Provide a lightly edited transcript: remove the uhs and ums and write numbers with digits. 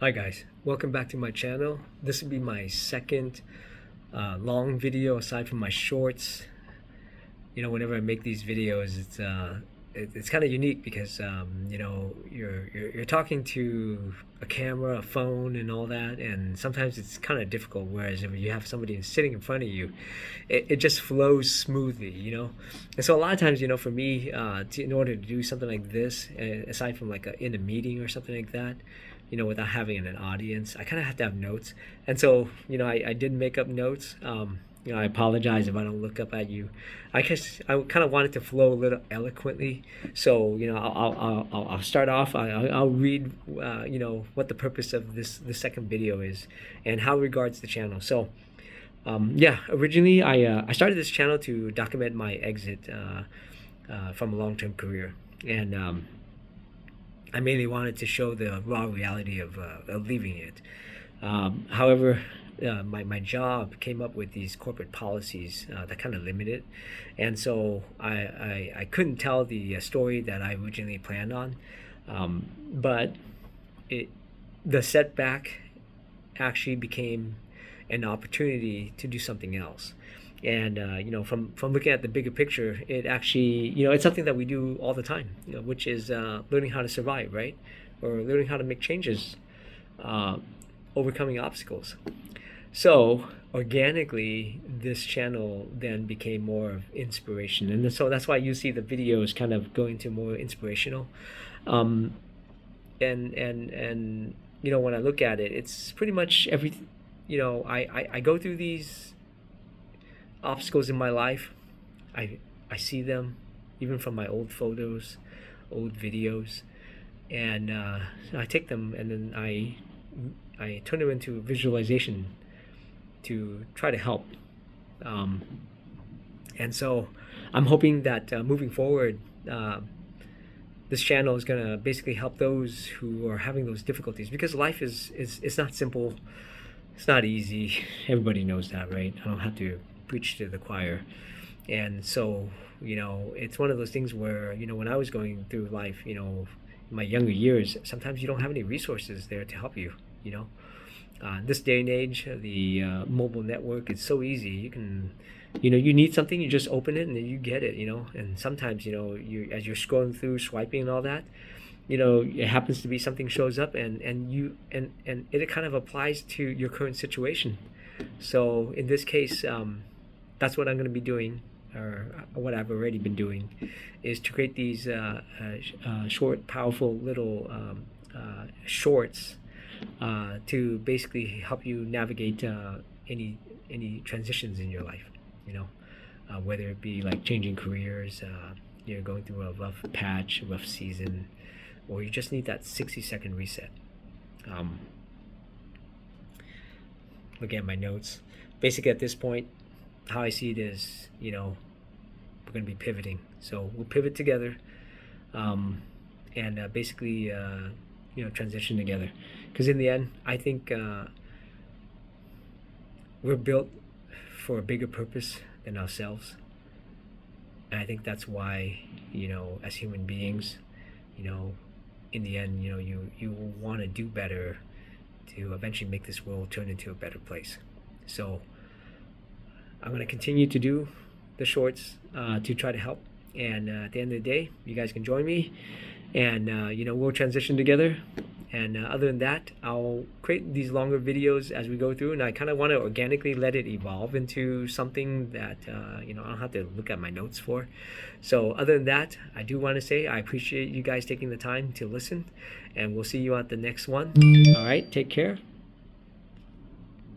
Hi guys, welcome back to my channel. This will be my second long video aside from my shorts. Whenever I make these videos, it's kind of unique because you're talking to a camera, a phone, and all that, and sometimes it's kind of difficult. Whereas if you have somebody sitting in front of you, it just flows smoothly. And so a lot of times, for me, in order to do something like this, aside from like in a meeting or something like that, without having an audience, I kind of have to have notes. And so, I did make up notes. I apologize if I don't look up at you. I guess I kind of wanted to flow a little eloquently. So, I'll start off. I'll read, what the purpose of this second video is and how it regards the channel. So, originally I started this channel to document my exit from a long-term career. And I mainly wanted to show the raw reality of leaving it. However, my job came up with these corporate policies that kind of limit it, and so I couldn't tell the story that I originally planned on. But the setback actually became an opportunity to do something else. And from looking at the bigger picture, it actually, it's something that we do all the time, which is learning how to survive, right? Or learning how to make changes, overcoming obstacles. So organically, this channel then became more of inspiration, and so that's why you see the videos kind of going to more inspirational. And when I look at it, it's pretty much everything. I go through these obstacles in my life. I see them even from my old photos, old videos, and I take them and then I turn them into visualization to try to help. And so I'm hoping that moving forward, this channel is going to basically help those who are having those difficulties, because life is it's not simple. It's not easy. Everybody knows that, right? I don't have to preach to the choir. And so, it's one of those things where, when I was going through life, in my younger years, sometimes you don't have any resources there to help you. This day and age, the mobile network is so easy. You can, you need something, you just open it and then you get it. And sometimes, as you're scrolling through, swiping and all that, it happens to be something shows up and it kind of applies to your current situation. So in this case, that's what I'm going to be doing, or what I've already been doing, is to create these short, powerful little shorts to basically help you navigate any transitions in your life. Whether it be like changing careers, you're going through a rough patch, a rough season, or you just need that 60-second reset. Looking at my notes, basically at this point, how I see it is, we're going to be pivoting. So we'll pivot together, and basically, transition together. Because in the end, I think we're built for a bigger purpose than ourselves. And I think that's why, as human beings, in the end, you want to do better to eventually make this world turn into a better place. So I'm going to continue to do the shorts to try to help. And at the end of the day, you guys can join me, and we'll transition together. And other than that, I'll create these longer videos as we go through, and I kind of want to organically let it evolve into something that I don't have to look at my notes for. So other than that, I do want to say I appreciate you guys taking the time to listen, and we'll see you at the next one. All right, take care.